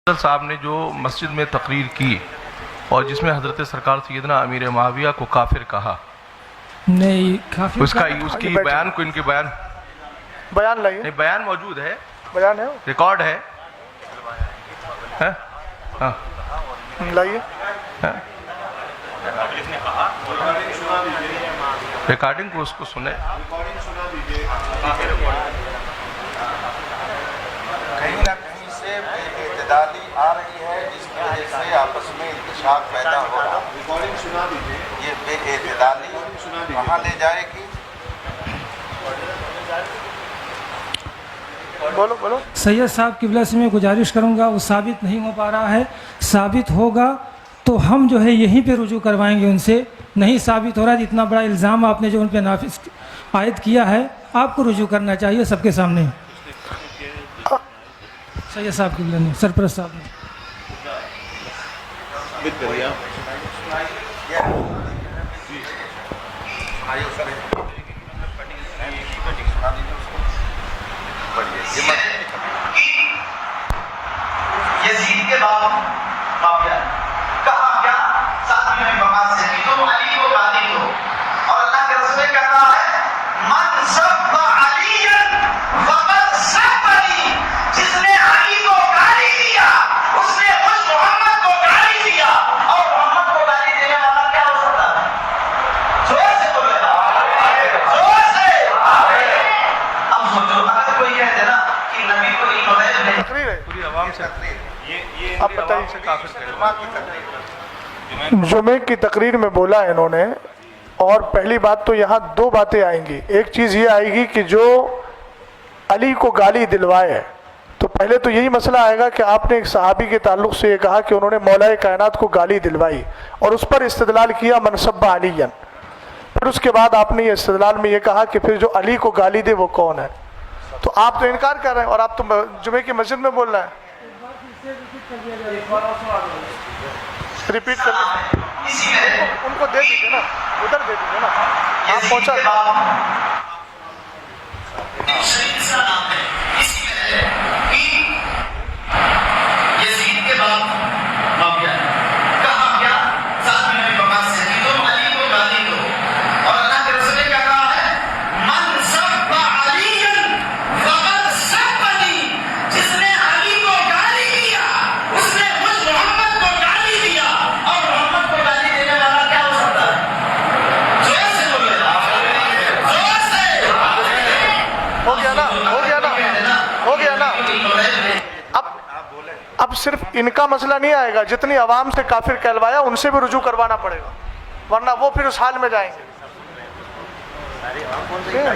صاحب نے جو مسجد میں تقریر کی اور جس میں حضرت سرکار سیدنا امیر معاویہ کو کافر کہا، نہیں کافر اس کی بیان کو ان کے بیان لائیے، نہیں بیان موجود ہے، بیان ہے ریکارڈ ہے، ہاں لائیے، ریکارڈنگ کو اس کو سنیں۔ کہیں نہ کہیں سے بے اعتدالی آ رہی ہے جس کی وجہ سے آپس میں انتشاق پیدا ہو رہا ہے۔ یہ بے اعتدالی کہاں لے جائے گی؟ بولو بولو۔ سید صاحب قبلہ سے میں گزارش کروں گا، وہ ثابت نہیں ہو پا رہا ہے، ثابت ہوگا تو ہم جو ہے یہیں پہ رجوع کروائیں گے ان سے۔ نہیں ثابت ہو رہا ہے، اتنا بڑا الزام آپ نے جو ان پہ نافذ عائد کیا ہے، آپ کو رجوع کرنا چاہیے سب کے سامنے۔ سید صاحب قبلہ نے، سرپرست صاحب نے۔ یزید کے بعد معاویہ کہا کیا؟ ساتویں میں بقا سے کہ تم علی کو گالی دو، اور اللہ کے رسول کہہ رہا ہے من سب علیٰ فقد سبنی، جس نے علی کو گالی دیا اس نے خود محمد کو گالی دیا، اور محمد کو گالی دینے والا کیا ہو سکتا ہے؟ زور سے بولے گا، زور سے۔ اب سوچو اگر کوئی کہہ دے نا کہ نبی کو علم غیب نہیں، تقریر ہے، پوری عوام سے آپ بتائیے۔ سے کافر کہا۔ جمعے کی تقریر میں بولا ہے انہوں نے، اور پہلی بات تو یہاں دو باتیں آئیں گی۔ ایک چیز یہ آئے گی کہ جو علی کو گالی دلوائے، تو پہلے تو یہی مسئلہ آئے گا کہ آپ نے ایک صحابی کے تعلق سے یہ کہا کہ انہوں نے مولا کائنات کو گالی دلوائی، اور اس پر استدلال کیا من سب علی۔ پھر اس کے بعد آپ نے یہ استدلال میں یہ کہا کہ پھر جو علی کو گالی دے وہ کون ہے؟ تو آپ تو انکار کر رہے ہیں، اور آپ تو جمعے کی مسجد میں بول رہے ہیں۔ ریپیٹ کر ان کو دے دیجیے نا، ادھر دے دیجیے نا، آپ پہنچا۔ یزید کے بعد معاویہ کہا کیا؟ ساتویں میں بقا سے کہ تم علی کو گالی دو، اور اللہ کے رسول کہہ رہا ہے من سب علیٰ فقد سبنی، جس نے علی کو گالی دیا اس نے خود محمد کو گالی دیا، اور محمد کو گالی دینے والا کیا ہو سکتا ہے؟ زور سے بولے گا، زور سے۔ ہو گیا نا، ہو گیا نا، ہو گیا نا۔ اب صرف ان کا مسئلہ نہیں آئے گا، جتنی عوام سے کافر کہلوایا ان سے بھی رجوع کروانا پڑے گا، ورنہ وہ پھر اس حال میں جائیں گے۔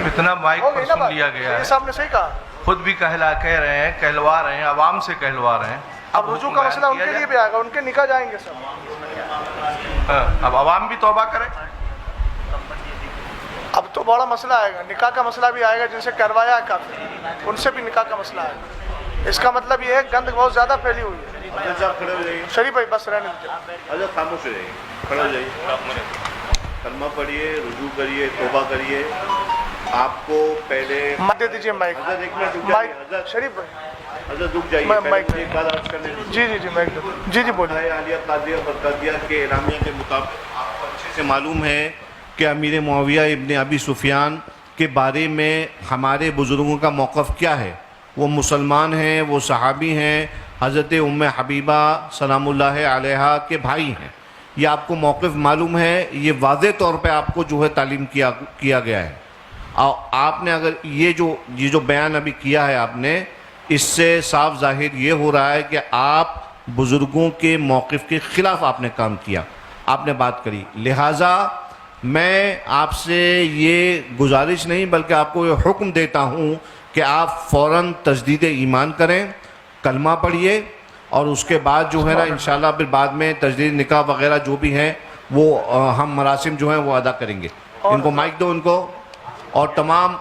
اتنا مائک ہو پر گئی نا سن بات؟ لیا گیا یہ ہے، صاحب نے صحیح کہا۔ خود بھی کہہ رہے ہیں، کہلوا رہے ہیں، عوام سے کہلوا رہے ہیں۔ اب رجوع کا مسئلہ ان کے لیے بھی آئے گا، ان کے نکاح جائیں گے سب۔ اب عوام بھی توبہ کرے۔ اب تو بڑا مسئلہ آئے گا، نکاح کا مسئلہ بھی آئے گا، جن سے کروایا ہے کافر ان سے بھی نکاح کا مسئلہ آئے گا۔ اس کا مطلب یہ ہے گند بہت زیادہ پھیلی ہوئی ہے۔ شریف بھائی بس رہنے دیجیے۔ حضرت خاموش ہو جائیے، کھڑے ہو جائیے، کلمہ پڑھیے، رجوع کریے، توبہ کریے۔ آپ کو پہلے دے دیجیے مائک، حضرت ایک منٹ رک مائک جائیے، حضرت شریف بھائی۔ حضرت رک جائیے، میں پہلے مائک مجھے ایک بات عرض کرنے دیجیے۔ جی جی جی مائک دے دو۔ جی جی بولیے۔ عالیہ قاضیہ برقادیہ کے اعلامیہ کے مطابق آپ کو اچھے سے معلوم ہے کہ امیر معاویہ ابن ابی سفیان کے بارے میں ہمارے بزرگوں کا موقف کیا ہے۔ وہ مسلمان ہیں، وہ صحابی ہیں، حضرت ام حبیبہ سلام اللہ علیہا کے بھائی ہیں۔ یہ آپ کو موقف معلوم ہے، یہ واضح طور پہ آپ کو جو ہے تعلیم کیا گیا ہے۔ اور آپ نے اگر یہ جو بیان ابھی کیا ہے آپ نے، اس سے صاف ظاہر یہ ہو رہا ہے کہ آپ بزرگوں کے موقف کے خلاف آپ نے کام کیا، آپ نے بات کری۔ لہٰذا میں آپ سے یہ گزارش نہیں بلکہ آپ کو یہ حکم دیتا ہوں کہ آپ فوراً تجدید ایمان کریں، کلمہ پڑھیے، اور اس کے بعد جو ہے نا انشاءاللہ پھر بعد میں تجدید نکاح وغیرہ جو بھی ہیں وہ ہم مراسم جو ہیں وہ ادا کریں گے۔ ان کو مائک دو ان کو، اور تمام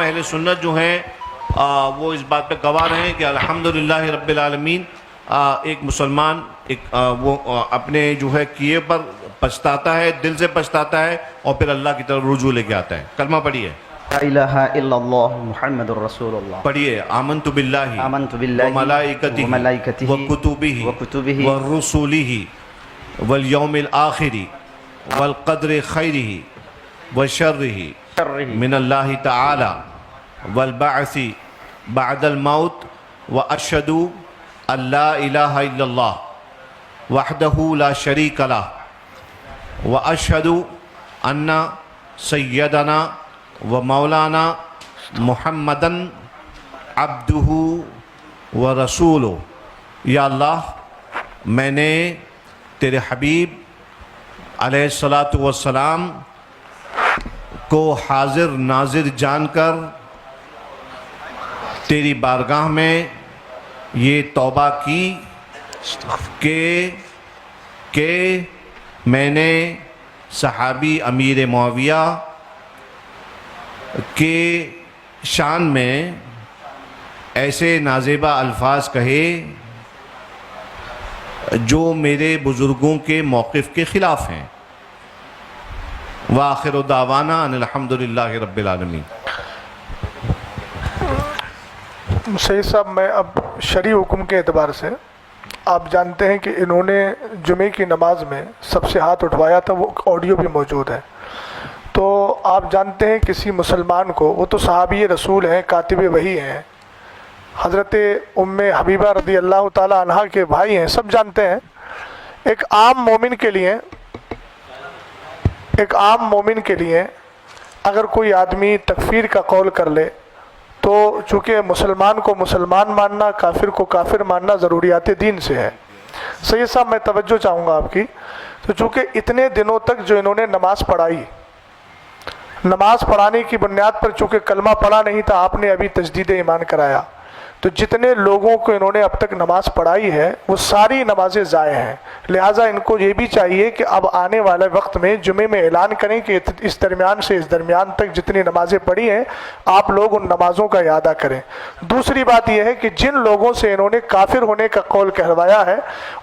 اہل سنت جو ہیں وہ اس بات پہ گواہ رہے ہیں کہ الحمدللہ رب العالمین ایک مسلمان وہ اپنے جو ہے کیے پر پچھتاتا ہے، دل سے پچھتاتا ہے، اور پھر اللہ کی طرف رجوع لے کے آتا ہے۔ کلمہ پڑھیے۔ لا الہ الا اللہ محمد الرسول اللہ. پڑھیے آمنت باللہ آمنت باللہ وملائکتہ وملائکتہ وکتبہ وکتبہ ورسلہ والیوم الآخر والقدر خیرہ وشرہ شرہ من اللہ تعالی والبعث بعد الموت واشہد ان لا الہ الا اللہ وحدہ لا شریک لہ واشہد ان سیدنا و مولانا محمدن عبدہ و رسولہ. یا اللہ میں نے تیرے حبیب علیہ الصلاۃ والسلام کو حاضر ناظر جان کر تیری بارگاہ میں یہ توبہ کی کہ میں نے صحابی امیر معاویہ کے شان میں ایسے نازیبہ الفاظ کہے جو میرے بزرگوں کے موقف کے خلاف ہیں. وآخر دعوانا ان الحمدللہ رب العالمین. سید صاحب میں اب شرعی حکم کے اعتبار سے آپ جانتے ہیں کہ انہوں نے جمعے کی نماز میں سب سے ہاتھ اٹھوایا تھا، وہ آڈیو بھی موجود ہے. تو آپ جانتے ہیں کسی مسلمان کو، وہ تو صحابی رسول ہیں، کاتب وحی ہیں، حضرت ام حبیبہ رضی اللہ تعالی عنہ کے بھائی ہیں، سب جانتے ہیں. ایک عام مومن کے لیے اگر کوئی آدمی تکفیر کا قول کر لے تو چونکہ مسلمان کو مسلمان ماننا، کافر کو کافر ماننا ضروریات دین سے ہے. سید صاحب میں توجہ چاہوں گا آپ کی. تو چونکہ اتنے دنوں تک جو انہوں نے نماز پڑھائی، نماز پڑھانے کی بنیاد پر چونکہ کلمہ پڑھا نہیں تھا، آپ نے ابھی تجدید ایمان کرایا، تو جتنے لوگوں کو انہوں نے اب تک نماز پڑھائی ہے وہ ساری نمازیں ضائع ہیں. لہٰذا ان کو یہ بھی چاہیے کہ اب آنے والے وقت میں جمعے میں اعلان کریں کہ اس درمیان سے اس درمیان تک جتنی نمازیں پڑھی ہیں آپ لوگ ان نمازوں کا اعادہ کریں. دوسری بات یہ ہے کہ جن لوگوں سے انہوں نے کافر ہونے کا قول کہلوایا ہے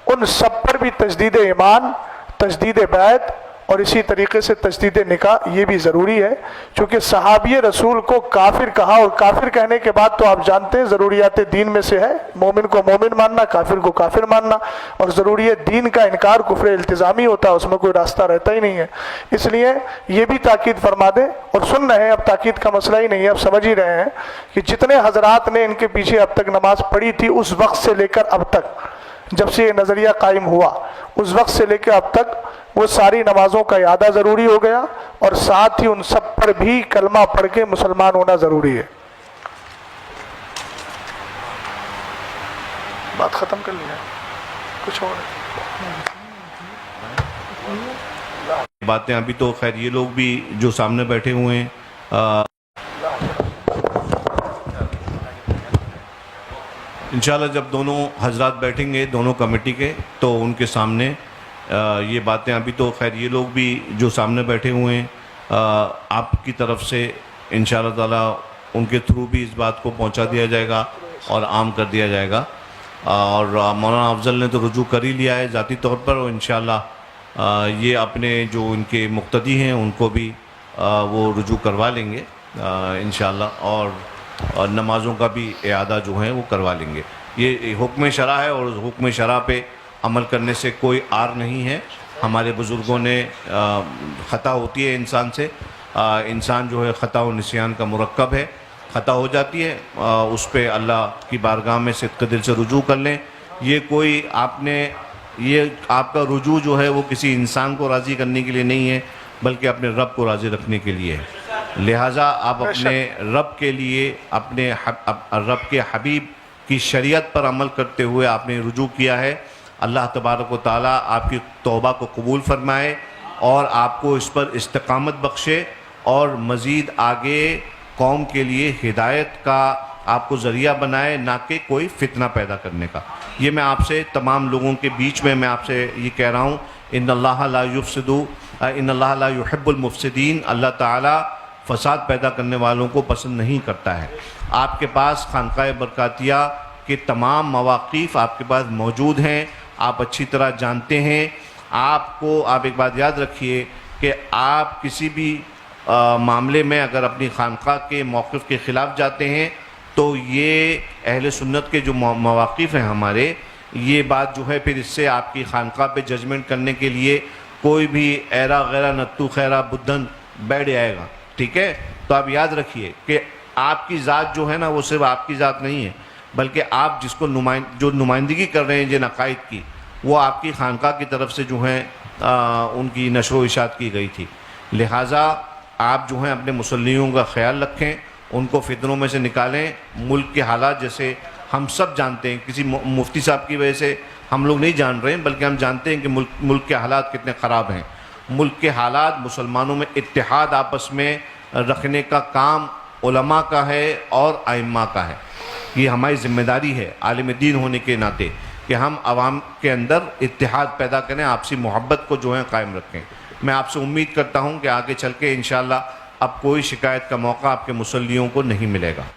ان سب پر بھی تجدید ایمان، تجدید بیعت اور اسی طریقے سے تجدید نکاح یہ بھی ضروری ہے. چونکہ صحابی رسول کو کافر کہا، اور کافر کہنے کے بعد تو آپ جانتے ہیں ضروریات دین میں سے ہے مومن کو مومن ماننا، کافر کو کافر ماننا، اور ضروریات دین کا انکار کفر التزامی ہوتا ہے، اس میں کوئی راستہ رہتا ہی نہیں ہے. اس لیے یہ بھی تاکید فرما دیں، اور سن رہے ہیں اب تاکید کا مسئلہ ہی نہیں ہے، اب سمجھ ہی رہے ہیں کہ جتنے حضرات نے ان کے پیچھے اب تک نماز پڑھی تھی اس وقت سے لے کر اب تک، جب سے یہ نظریہ قائم ہوا اس وقت سے لے کے اب تک وہ ساری نمازوں کا اعادہ ضروری ہو گیا، اور ساتھ ہی ان سب پر بھی کلمہ پڑھ کے مسلمان ہونا ضروری ہے. بات ختم کر لیا، کچھ اور باتیں ابھی تو خیر یہ لوگ بھی جو سامنے بیٹھے ہوئے ہیں انشاءاللہ جب دونوں حضرات بیٹھیں گے دونوں کمیٹی کے تو ان کے سامنے یہ باتیں ابھی تو خیر یہ لوگ بھی جو سامنے بیٹھے ہوئے ہیں آپ کی طرف سے انشاءاللہ تعالی ان کے تھرو بھی اس بات کو پہنچا دیا جائے گا اور عام کر دیا جائے گا. اور مولانا افضل نے تو رجوع کر ہی لیا ہے ذاتی طور پر، اور انشاءاللہ یہ اپنے جو ان کے مقتدی ہیں ان کو بھی وہ رجوع کروا لیں گے انشاءاللہ، اور نمازوں کا بھی اعادہ جو ہے وہ کروا لیں گے. یہ حکم شرع ہے اور حکم شرع پہ عمل کرنے سے کوئی عار نہیں ہے. ہمارے بزرگوں نے خطا ہوتی ہے انسان سے، انسان جو ہے خطا و نسیان کا مرکب ہے، خطا ہو جاتی ہے، اس پہ اللہ کی بارگاہ میں صدق دل سے رجوع کر لیں. یہ کوئی آپ کا رجوع جو ہے وہ کسی انسان کو راضی کرنے کے لیے نہیں ہے بلکہ اپنے رب کو راضی رکھنے کے لیے ہے. لہٰذا آپ اپنے رب کے لیے اپنے رب کے حبیب کی شریعت پر عمل کرتے ہوئے آپ نے رجوع کیا ہے. اللہ تبارک و تعالیٰ آپ کی توبہ کو قبول فرمائے اور آپ کو اس پر استقامت بخشے، اور مزید آگے قوم کے لیے ہدایت کا آپ کو ذریعہ بنائے، نہ کہ کوئی فتنہ پیدا کرنے کا. یہ میں آپ سے تمام لوگوں کے بیچ میں آپ سے یہ کہہ رہا ہوں، ان اللہ لا يحب المفسدین. اللہ تعالیٰ فساد پیدا کرنے والوں کو پسند نہیں کرتا ہے. آپ کے پاس خانقاہ برکاتیہ کے تمام مواقف آپ کے پاس موجود ہیں، آپ اچھی طرح جانتے ہیں. آپ ایک بات یاد رکھیے کہ آپ کسی بھی معاملے میں اگر اپنی خانقاہ کے موقف کے خلاف جاتے ہیں تو یہ اہل سنت کے جو مواقف ہیں ہمارے، یہ بات جو ہے پھر اس سے آپ کی خانقاہ پہ ججمنٹ کرنے کے لیے کوئی بھی ایرا غیرہ نتو خیرہ بدھن بیٹھ جائے گا، ٹھیک ہے؟ تو آپ یاد رکھیے کہ آپ کی ذات جو ہے نا وہ صرف آپ کی ذات نہیں ہے، بلکہ آپ جس کو جو نمائندگی کر رہے ہیں جن عقائد کی، وہ آپ کی خانقاہ کی طرف سے جو ہیں ان کی نشر و اشاعت کی گئی تھی۔ لہٰذا آپ جو ہیں اپنے مسلیوں کا خیال رکھیں، ان کو فتنوں میں سے نکالیں۔ ملک کے حالات جیسے ہم سب جانتے ہیں، کسی مفتی صاحب کی وجہ سے ہم لوگ نہیں جان رہے ہیں، بلکہ ہم جانتے ہیں کہ ملک کے حالات کتنے خراب ہیں۔ ملک کے حالات، مسلمانوں میں اتحاد آپس میں رکھنے کا کام علماء کا ہے اور ائمہ کا ہے۔ یہ ہماری ذمہ داری ہے عالم دین ہونے کے ناطے کہ ہم عوام کے اندر اتحاد پیدا کریں، آپسی محبت کو جو ہے قائم رکھیں۔ میں آپ سے امید کرتا ہوں کہ آگے چل کے انشاءاللہ اب کوئی شکایت کا موقع آپ کے مصلیوں کو نہیں ملے گا۔